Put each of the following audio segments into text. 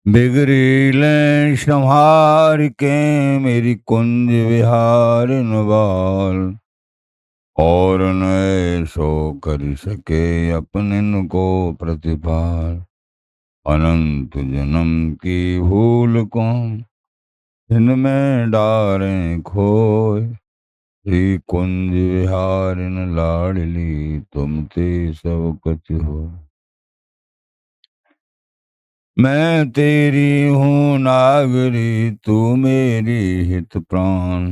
बिगड़ी लें संहार के मेरी कुंज विहार नवाल और न ऐसो कर सके अपने को प्रतिपाल। अनंत जन्म की भूल को जिनमें डारें खोए श्री कुंज विहारिन लाडली तुम ते सब कछ हो। मैं तेरी हूँ नागरी तू मेरी हित प्राण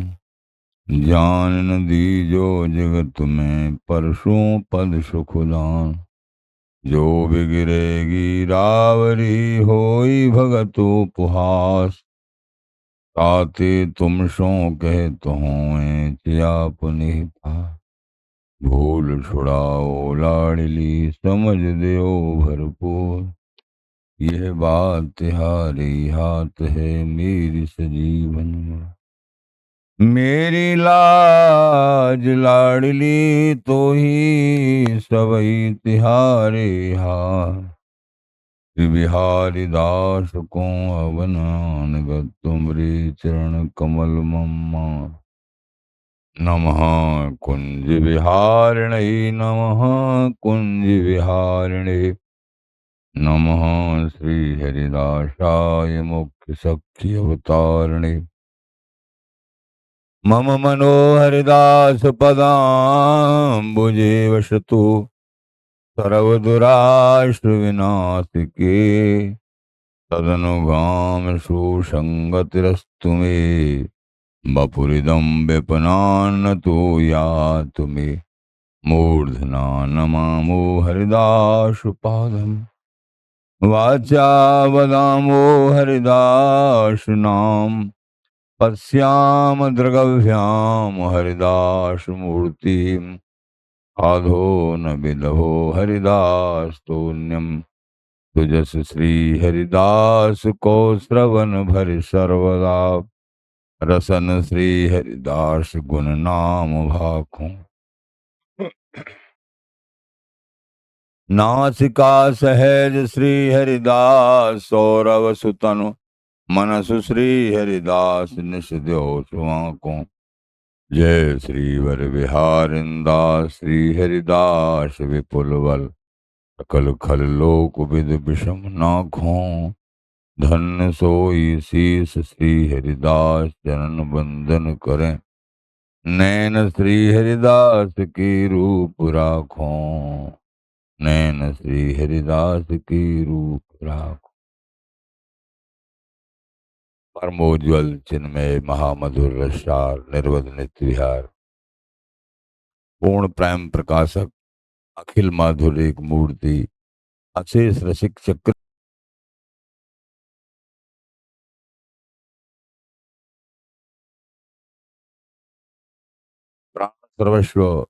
जान न दीजो जगत में परसों पद सुखदान। जो बिगड़ेगी रावरी होई भगत उपहास ताते तुम सो कहत हों आपने पास। भूल छुड़ाओ लाडली समझ दो भरपूर यह बात तुम्हारे हाथ है मेरी सजीवन में। मेरी लाज लाडली तो ही सबई तिहारे हार बिहारी दास को अवनान तुमरे चरण कमल मम्मा। नमः कुंज विहारिणे नमः कुंज विहारिणे नमः श्री हरिदासाय मुख्य सख्य अवतारिणे। मम मनोहरिदास पदाम्बुजे वसतु सर्वदुराश्र विनाशिके तदनुगाम सुसंगतिरस्तु मे बपुरिदं विपनान्न तो यातु मे। मूर्धना नमामो हरिदास पादम् वाचा वदामो हरिदास नाम पश्याम दृगभ्याम हरिदास मूर्तिम् आधो न विदहो हरिदास तोन्यम। तुजस श्री हरिदास को श्रवण भरि सर्वदा रसन श्री हरिदास गुण नाम भाखों। नासिका सहज श्री हरिदास सौरव सुतनु मनसु श्री हरिदास निश द्यो सुआंकों। जय श्री वर विहारिंदास श्री हरिदास विपुल बल सकल खल लोक विद विषम नाखों। धन्य सोई शीस श्री हरिदास चरण बंदन करें नैन श्री हरिदास की रूप राखों। नैन श्री हरिदास की रूप राखों। परमोज्वल चिन्मय महामधुर रसार निर्वध नित्य विहार पूर्ण प्रेम प्रकाशक अखिल माधुर एक मूर्ति अशेष रसिक चक्र प्राण सर्वस्व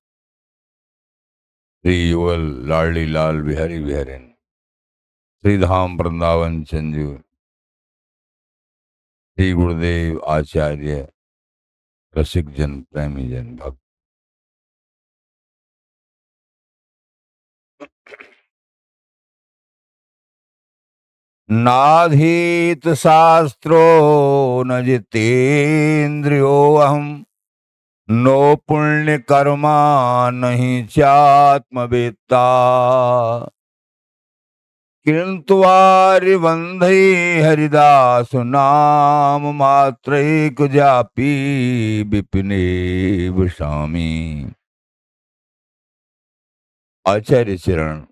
श्री युगल लाडली लाल बिहारी बिहारिन श्री धाम वृंदावन चंजू श्री गुरुदेव आचार्य रसिक जन प्रेमी जन भक्त। नाधीत शास्त्रो न जितेन्द्रियो अहम नो पुण्य कर्मा नहीं चात्मवेत्ता। किंतु आर्यबंधे हरिदास नाम मात्रैक जापी विपिने स्वामी। आचार्य चरण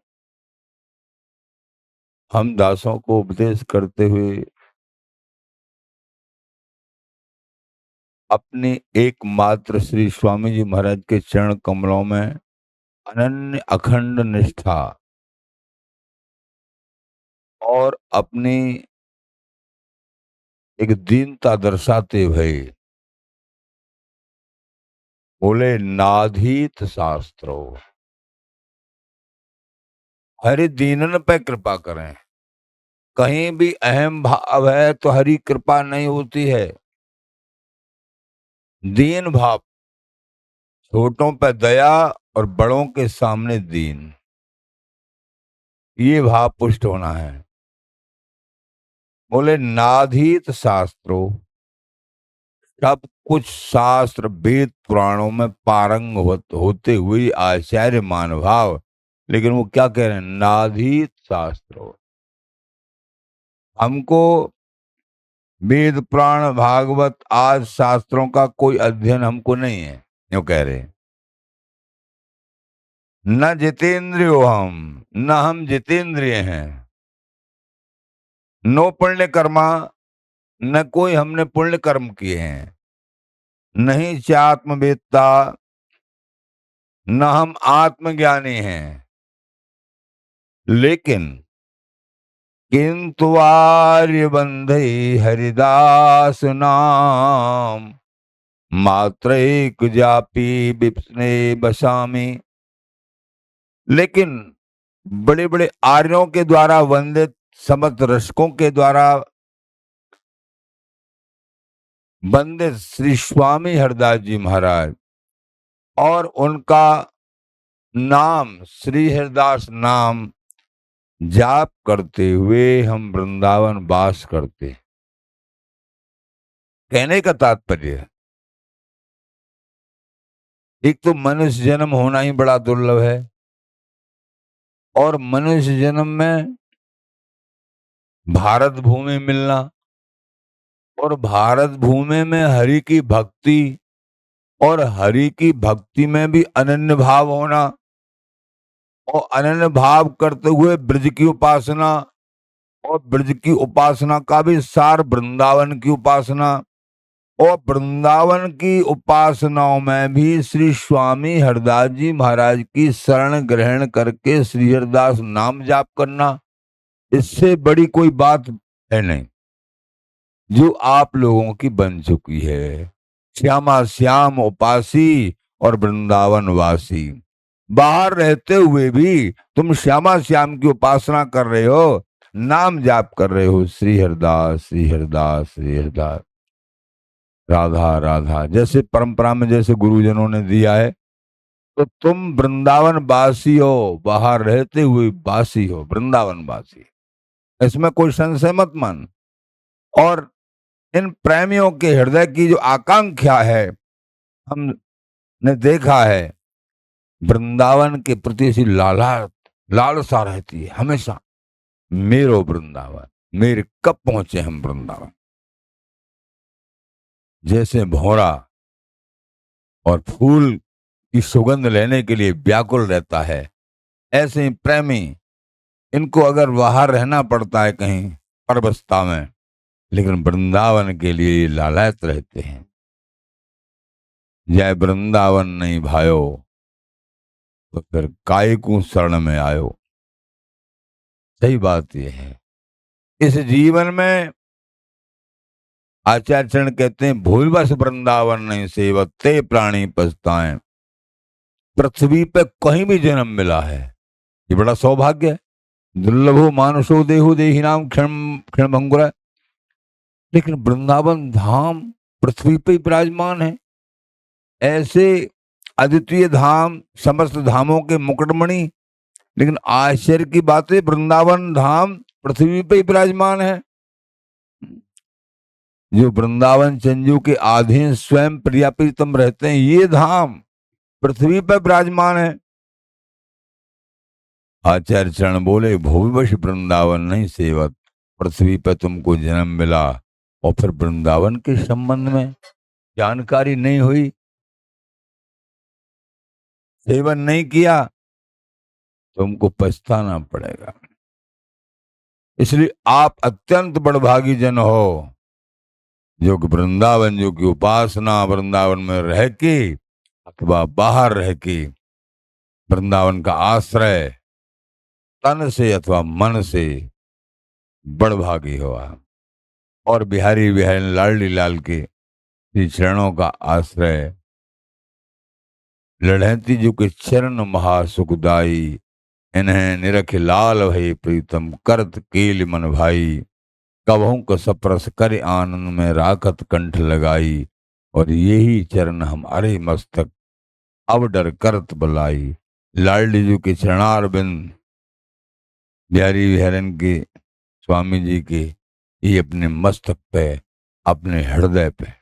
हम दासों को उपदेश करते हुए अपने एकमात्र श्री स्वामी जी महाराज के चरण कमलों में अनन्य अखंड निष्ठा और अपनी एक दीनता दर्शाते हुए बोले नाधीत शास्त्रो हरि दीनन पे कृपा करें। कहीं भी अहम भाव है तो हरि कृपा नहीं होती है। दीन भाव छोटों पे दया और बड़ों के सामने दीन ये भाव पुष्ट होना है। बोले नाधीत शास्त्रों, सब कुछ शास्त्र वेद पुराणों में पारंगत होते हुए आचार्य महानुभाव, लेकिन वो क्या कह रहे हैं? नाधीत शास्त्रों, हमको वेद पुराण भागवत आज शास्त्रों का कोई अध्ययन हमको नहीं है, यूं कह रहे हैं। न जितेंद्रियो हम, न हम जितेंद्रिय हैं। नो पुण्य कर्मा, न कोई हमने पुण्य कर्म किए हैं। नहीं चात्मवेत्ता, न हम आत्मज्ञानी हैं। लेकिन किंतु आर्य बंधे हरिदास नाम, मात्र एक जापी विप्सने बसामी। लेकिन बड़े बड़े आर्यों के द्वारा वंदित समस्त रसकों के द्वारा वंदित श्री स्वामी हरदास जी महाराज और उनका नाम श्री हरदास नाम जाप करते हुए हम वृंदावन वास करते। कहने का तात्पर्य, एक तो मनुष्य जन्म होना ही बड़ा दुर्लभ है, और मनुष्य जन्म में भारत भूमि मिलना, और भारत भूमि में हरि की भक्ति, और हरि की भक्ति में भी अनन्य भाव होना, और अनन्य भाव करते हुए ब्रज की उपासना, और ब्रज की उपासना का भी सार वृंदावन की उपासना, और वृंदावन की उपासनाओं में भी श्री स्वामी हरदास जी महाराज की शरण ग्रहण करके श्री हरदास नाम जाप करना, इससे बड़ी कोई बात है नहीं जो आप लोगों की बन चुकी है। श्यामा श्याम उपासी और वृंदावन वासी, बाहर रहते हुए भी तुम श्यामा श्याम की उपासना कर रहे हो, नाम जाप कर रहे हो, श्री हरदास श्री हरदास श्री हरदास, राधा राधा, जैसे परंपरा में जैसे गुरुजनों ने दिया है। तो तुम वृंदावन वासी हो, बाहर रहते हुए वासी हो, वृंदावन वासी, इसमें कोई संशय मत मान। और इन प्रेमियों के हृदय की जो आकांक्षा है, हमने देखा है वृंदावन के प्रति ऐसी लालसा रहती है हमेशा, मेरो वृंदावन, मेरे कब पहुंचे हम वृंदावन। जैसे भौरा और फूल की सुगंध लेने के लिए व्याकुल रहता है, ऐसे ही प्रेमी, इनको अगर बाहर रहना पड़ता है कहीं परबस्ता में, लेकिन वृंदावन के लिए लालायत रहते हैं। जय वृंदावन नहीं भायो, तो फिर काय को शरण में आयो। सही बात यह है, इस जीवन में आचार्य चरण कहते हैं भूलवश वृंदावन नहीं सेवत ते प्राणी पछताएं। पृथ्वी पे कहीं भी जन्म मिला है, ये बड़ा सौभाग्य है। दुर्लभो मानुषो देहु देहि नाम क्षण क्षण भंगुर, लेकिन वृंदावन धाम पृथ्वी पे विराजमान है। ऐसे अद्वितीय धाम, समस्त धामों के मुकुटमणि, लेकिन आश्चर्य की बात है वृंदावन धाम पृथ्वी पे विराजमान है। जो वृंदावन चंजू के आधीन स्वयं प्रिया प्रीतम रहते हैं, ये धाम पृथ्वी पर विराजमान है। आचार्य चरण बोले भूविवश वृंदावन नहीं सेवत, पृथ्वी पर तुमको जन्म मिला और फिर वृंदावन के संबंध में जानकारी नहीं हुई, सेवन नहीं किया, तुमको पछताना पड़ेगा। इसलिए आप अत्यंत बड़भागी जन हो, जो कि वृंदावन, जो कि उपासना वृंदावन में रह के अथवा बाहर रह के वृंदावन का आश्रय तन से अथवा मन से बड़भागी हुआ, और बिहारी बिहारी लाडली लाल के श्री चरणों का आश्रय लड़हती जो के चरण महासुखदाई, इन्हें निरख लाल भई प्रीतम करत कील मन भाई, कबहू को सप्रस कर आनंद में राखत कंठ लगाई, और यही चरण हमारे मस्तक अब डर करत बुलाई। लाडली जी के चरणार बिंद बिहारी बिहारन के स्वामी जी के ये अपने मस्तक पे, अपने हृदय पे।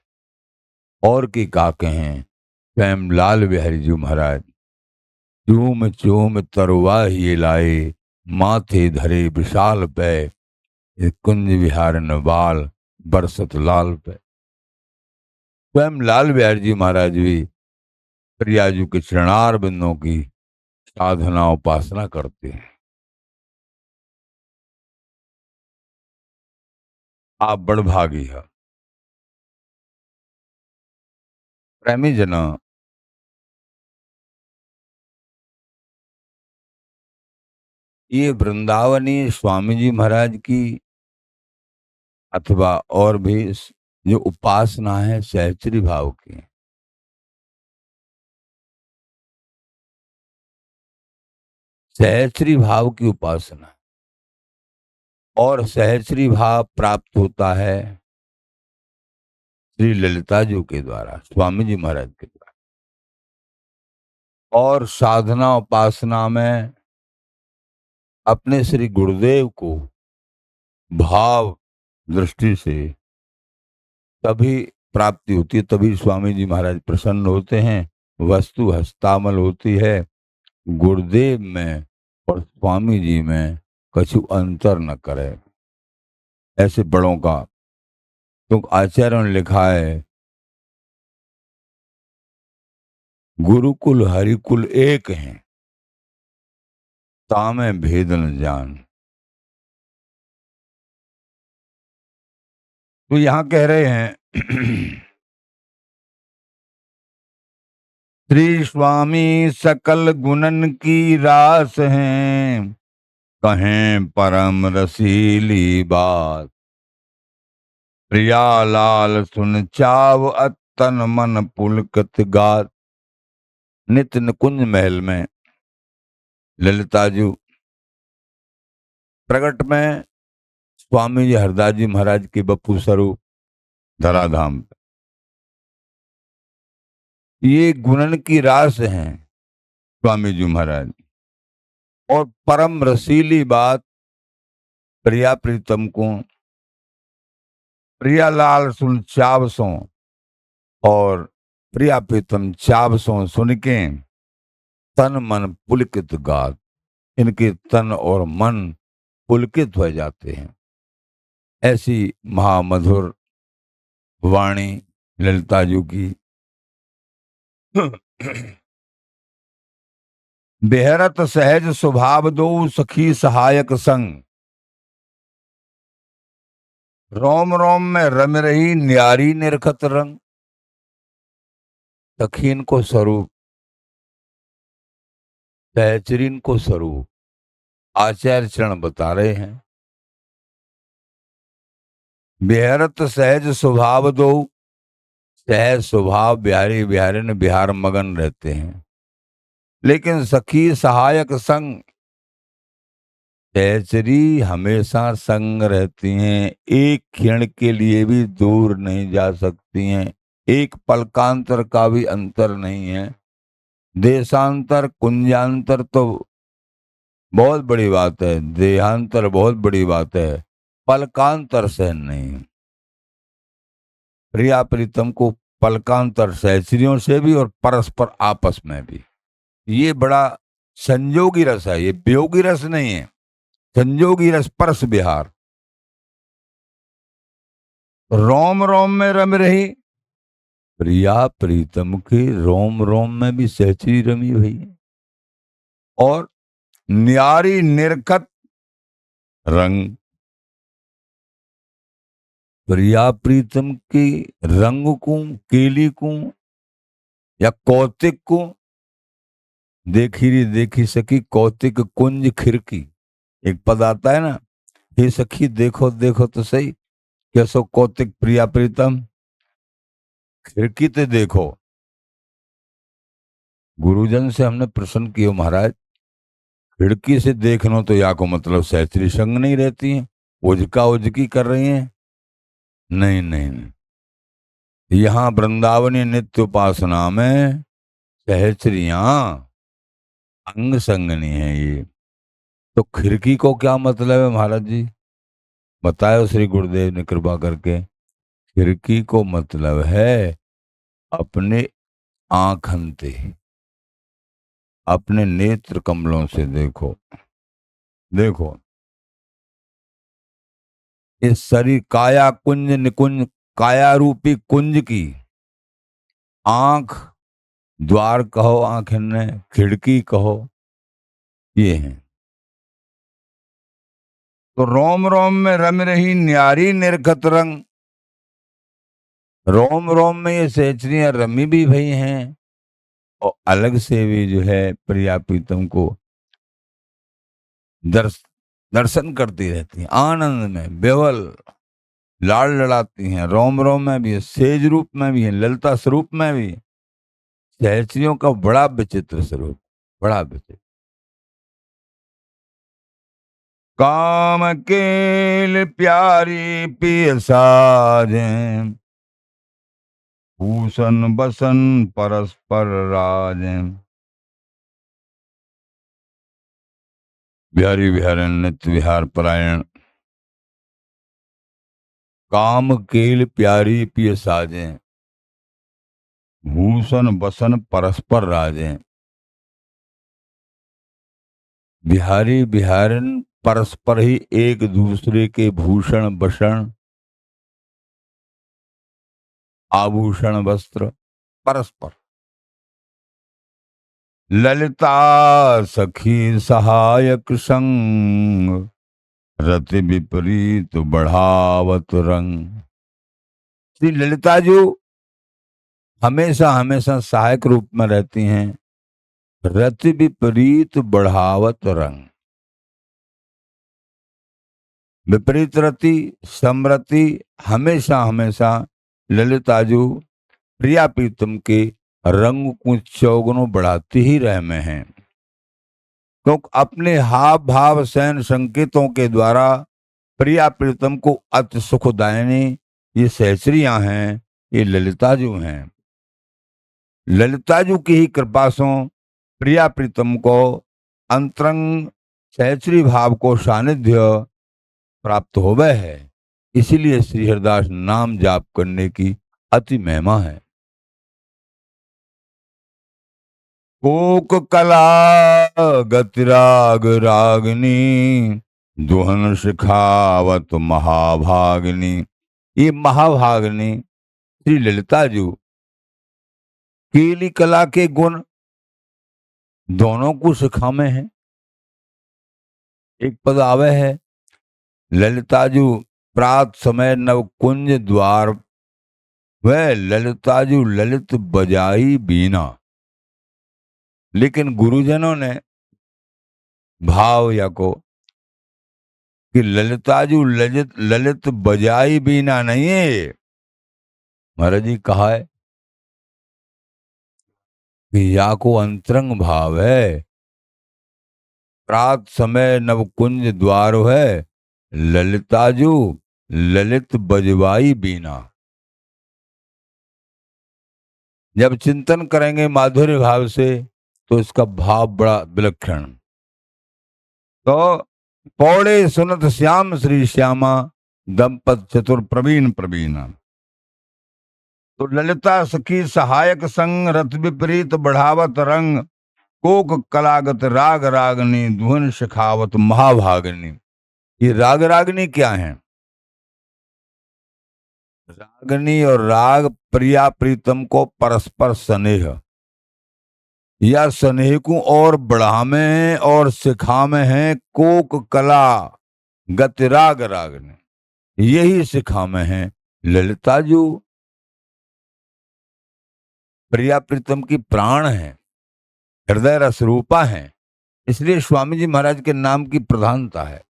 और की काके हैं स्वयं लाल बिहारी जी महाराज। चूम चूम तरुआ ये लाए, माथे धरे विशाल पे, ये कुंज विहार बाल बरसत लाल पे। स्वयं लाल बिहारी जी महाराज भी प्रियाजू के चरणार बिंदों की साधना उपासना करते हैं। आप बड़भागी है प्रेमी जना। ये वृंदावनी स्वामी जी महाराज की अथवा और भी जो उपासना है सहचरी भाव की। सहचरी भाव की उपासना और सहचरी भाव प्राप्त होता है श्री ललिता जी के द्वारा, स्वामी जी महाराज के द्वारा। और साधना उपासना में अपने श्री गुरुदेव को भाव दृष्टि से तभी प्राप्ति होती है, तभी स्वामी जी महाराज प्रसन्न होते हैं। वस्तु हस्तामल होती है। गुरुदेव में और स्वामी जी में कछु अंतर न करे। ऐसे बड़ों का तो आचार्यों ने लिखा है, गुरुकुल हरिकुल एक हैं, तामे भेद न जान। तो यहां कह रहे हैं श्री स्वामी सकल गुणन की रास हैं, कहें परम रसीली बात। प्रिया लाल सुन चाव अतन मन पुलकत गात। नित्य निकुंज महल में ललिताजू प्रगट में स्वामी जी हरदास जी महाराज के बपू स्वरूप धराधाम। ये गुणन की रास हैं स्वामी जी महाराज। और परम रसीली बात प्रिया प्रीतम को प्रियालाल सुन चावसों और प्रिया प्रीतम चावसों सुन के तन मन पुलकित गात। इनके तन और मन पुलकित हो जाते हैं। ऐसी महामधुर वाणी ललिताजू की। बेहरत सहज स्वभाव दो सखी सहायक संग। रोम रोम में रम रही न्यारी निरखत रंग। सखीन को स्वरूप, सहचरीन को स्वरूप आचार्य चरण बता रहे हैं। बेहरत सहज स्वभाव दो, सहज स्वभाव बिहारी बिहारी ने बिहार मगन रहते हैं। लेकिन सखी सहायक संग, सहचरी हमेशा संग रहती हैं, एक क्षण के लिए भी दूर नहीं जा सकती हैं। एक पलकांतर का भी अंतर नहीं है। देशांतर कुंजांतर तो बहुत बड़ी बात है, देहांतर बहुत बड़ी बात है, पलकांतर सहन नहीं। प्रिया प्रीतम को पलकांतर सहचरियों से भी और परस्पर आपस में भी। ये बड़ा संजोगी रस है, ये वियोगी रस नहीं है। संजोगी रस परस बिहार। रोम रोम में रम रही, प्रिया प्रीतम के रोम रोम में भी सहचरी रमी हुई है। और न्यारी निरखत रंग, प्रिया प्रीतम के रंग को, केली को या कौतिक को देखी री देखी सकी। कौतिक कुंज खिड़की एक पद आता है ना, हे सखी देखो देखो तो सही, कैसो कौतिक प्रिया प्रीतम खिड़की ते देखो। गुरुजन से हमने प्रश्न किया, महाराज खिड़की से देखना तो या को मतलब सहचरी संग नहीं रहती हैं, उजका उजकी कर रही हैं? नहीं नहीं, नहीं। यहाँ वृंदावनी नित्य उपासना में सहचरियां अंग संगनी है। ये तो खिड़की को क्या मतलब है महाराज जी? बताया श्री गुरुदेव ने कृपा करके। खिड़की को मतलब है अपने आंखंते, अपने नेत्र कमलों से देखो। देखो इस शरीर काया कुंज निकुंज, काया रूपी कुंज की आंख, द्वार कहो, आंखें ने खिड़की कहो, ये है। तो रोम रोम में रम रही न्यारी निर्खत रंग, रोम रोम में ये सहचरियां रमी भी भई हैं और अलग से भी जो है प्रिया प्रीतम को दर्शन करती रहती हैं, आनंद में बेवल लाड़ लड़ाती हैं। रोम रोम में भी है, सेज रूप में भी है, ललिता स्वरूप में भी। सहचरियों का बड़ा विचित्र स्वरूप, बड़ा विचित्र। काम केल प्यारी पिय साजें, भूषण बसन परस्पर राजें। बिहारी बिहारन नित्य विहार परायण, काम केल प्यारी पिय साजें, भूषण बसन परस्पर राजें। बिहारी बिहारन परस्पर ही एक दूसरे के भूषण बसन, आभूषण वस्त्र परस्पर। ललिता सखी सहायक संग, रति विपरीत बढ़ावत रंग। श्री ललिता जो हमेशा हमेशा सहायक रूप में रहती हैं, रति विपरीत बढ़ावत रंग। विपरीत रति समरति हमेशा हमेशा ललिताजू प्रिया प्रीतम के रंग को चौगुनों बढ़ाती ही रह में हैं। क्योंकि अपने हाव भाव सैन संकेतों के द्वारा प्रिया प्रीतम को अति सुखदायिनी ये सहचरियां हैं, ये ललिताजू हैं। ललिताजू की ही कृपा से प्रिया प्रीतम को अंतरंग सहचरी भाव को सानिध्य प्राप्त हो गए है। इसीलिए श्री हरिदास नाम जाप करने की अति महिमा है। कोक कला गतिराग रागनी, दुहन शिखावत महाभागनी। ये महाभागनी श्री ललिताजू केली कला के गुण दोनों को सिखा में है। एक पद आवे है, ललिताजू प्रात समय नवकुंज द्वार, वह ललिताजू ललित बजाई बीना। लेकिन गुरुजनों ने भाव या को कि ललिताजू ललित ललित बजाई बीना नहीं है। महाराज जी कहा है कि या को अंतरंग भाव है, प्रात समय नवकुंज द्वार है, ललिताजू ललित बजवाई बीना। जब चिंतन करेंगे माधुर्य भाव से तो इसका भाव बड़ा विलक्षण। तो पौड़े सुनत श्याम श्री श्यामा, दंपत चतुर प्रवीण प्रवीणा। तो ललिता सखी सहायक संग, रथ विपरीत बढ़ावत रंग, कोक कलागत राग रागनी, धुन शिखावत महाभागनी। ये राग रागनी क्या है? रागनी और राग प्रिया प्रीतम को परस्पर स्नेह या स्नेह को और बढ़ामे हैं और सिखामे हैं। कोक कला गति राग रागनी, यही सिखामे हैं। ललिताजू प्रिया प्रीतम की प्राण है, हृदय रसरूपा है। इसलिए स्वामी जी महाराज के नाम की प्रधानता है।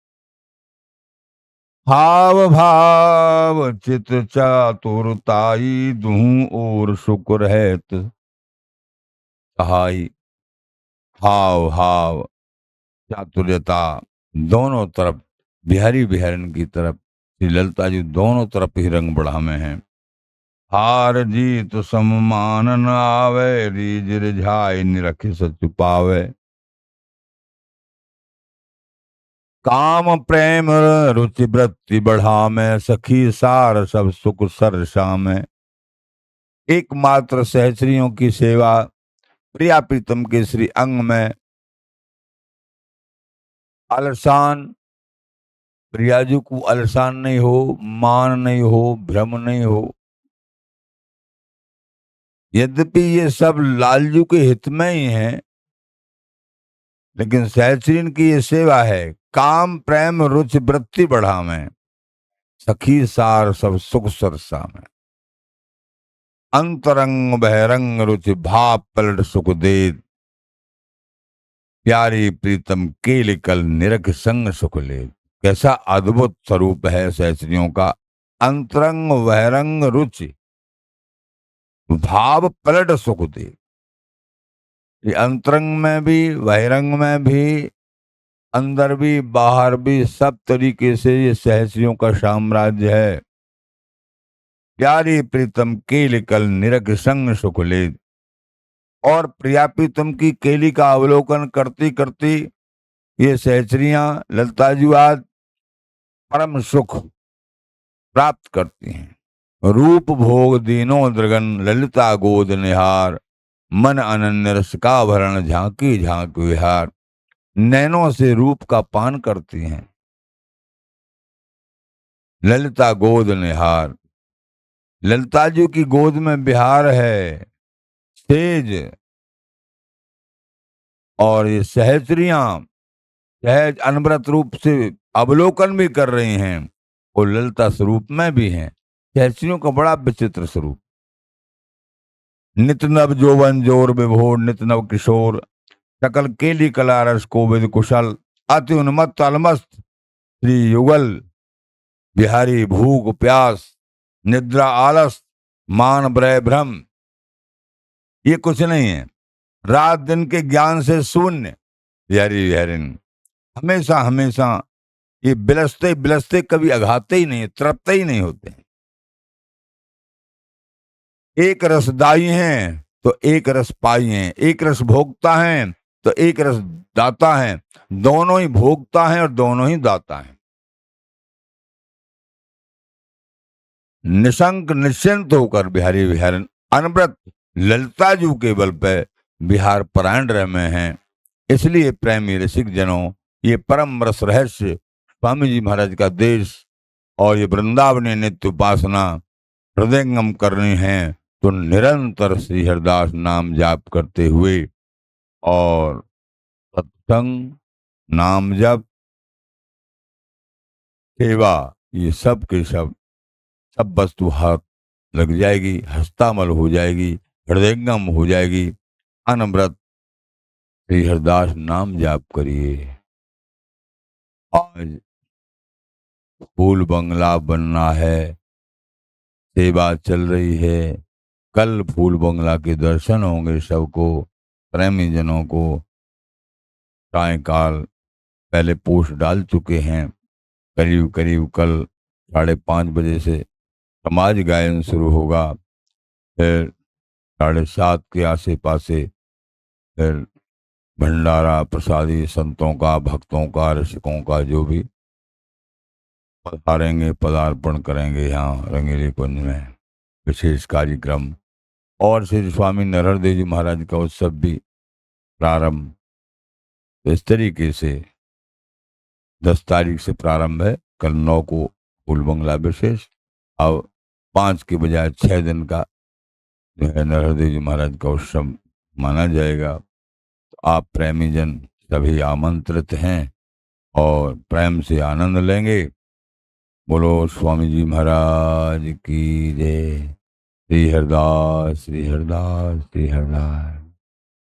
हाव भाव चित चातुरताई, दूं और शुक्र है सहाई। हाव हाव चातुर्यता दोनों तरफ, बिहारी बिहारन की तरफ श्री ललिता जी दोनों तरफ ही रंग बढ़ा में हैं। हार जीत सम्मान न आवे, रीज रिझाई निरखि सच पावे। काम प्रेम रुचि वृत्ति बढ़ामे, सखी सार सब सुख सरसा में। एकमात्र सहचरियों की सेवा, प्रिया प्रीतम के श्री अंग में। अलसान, प्रियाजू को अलसान नहीं हो, मान नहीं हो, भ्रम नहीं हो। यद्यपि ये सब लालजू के हित में ही है, लेकिन सहचरीन की ये सेवा है। काम प्रेम रुचि वृत्ति बढ़ा में, सखी सार सब सुख सरसा में। अंतरंग बहरंग रुचि भाप पलट सुख दे, प्यारी प्रीतम केल कल निरख संग सुख ले। कैसा अद्भुत स्वरूप है सहचरियों का। अंतरंग बहरंग रुचि भाव पलट सुख दे। ये अंतरंग में भी, बहिरंग में भी, अंदर भी, बाहर भी, सब तरीके से ये सहचरियों का साम्राज्य है। प्यारी प्रीतम केल कल निरख संग सुख ले। और प्रिया प्रीतम की केली का अवलोकन करती करती ये सहचरियां ललताजू आज परम सुख प्राप्त करती हैं। रूप भोग दीनो द्रगन ललिता गोद निहार, मन अनन्य रस का भरण झांकी झांक विहार। नैनों से रूप का पान करती हैं, ललिता गोद निहार। ललिताजू की गोद में विहार है, तेज। और ये सहचरियां सहज अनवरत रूप से अवलोकन भी कर रही हैं, और ललिता स्वरूप में भी हैं। सहचरियों का बड़ा विचित्र स्वरूप। नित नव जोवन जोर विभोर नित नव किशोर, सकल केली कला रस कोविद कुशल। अति उन्मत्त अलमस्त श्री युगल, बिहारी भूख प्यास निद्रा आलस मान ब्रय भ्रम, ये कुछ नहीं है। रात दिन के ज्ञान से शून्य बिहारी बिहारिन, हमेशा हमेशा ये बिलसते बिलसते कभी अघाते ही नहीं, तृप्त ही नहीं होते। एक रसदाई हैं तो एक रस पाई हैं, एक रस भोगता है तो एक रस दाता है। दोनों ही भोगता है और दोनों ही दाता है। निशंक निश्चिंत होकर बिहारी बिहारन अनवरत ललिताजू के बल पे बिहार परायण रह में हैं। इसलिए प्रेमी रसिक जनों, ये परम रस रहस्य स्वामी जी महाराज का देश और ये वृंदावनी नित्य उपासना हृदयंगम करनी है, तो निरंतर श्री हरिदास नाम जाप करते हुए और सत्संग, नाम जप, सेवा, ये सब के सब वस्तु हाथ लग जाएगी, हस्तामल हो जाएगी, हृदयंगम हो जाएगी। अनवरत श्री हरिदास नाम जाप करिए। आज फूल बंगला बनना है, सेवा चल रही है। कल फूल बंगला के दर्शन होंगे सबको, प्रेमी जनों को। सायकाल पहले पोस्ट डाल चुके हैं, करीब करीब कल 5:30 बजे से समाज गायन शुरू होगा। फिर 7:30 के आसे पासे फिर भंडारा प्रसादी संतों का, भक्तों का, रसिकों का, जो भी पधारेंगे, पदार्पण करेंगे यहाँ रंगीली कुंज में विशेष कार्यक्रम। और श्री स्वामी नरहरदेव जी महाराज का उत्सव भी प्रारंभ। तो इस तरीके से 10 तारीख से प्रारंभ है, कल 9 को फूल बंगला विशेष। अब 5 के बजाय 6 दिन का जो है नरहरदेव जी महाराज का उत्सव माना जाएगा। तो आप प्रेमी जन सभी आमंत्रित हैं और प्रेम से आनंद लेंगे। बोलो स्वामी जी महाराज की जय। श्री हरिदास, श्री हरिदास, श्री हरिदास।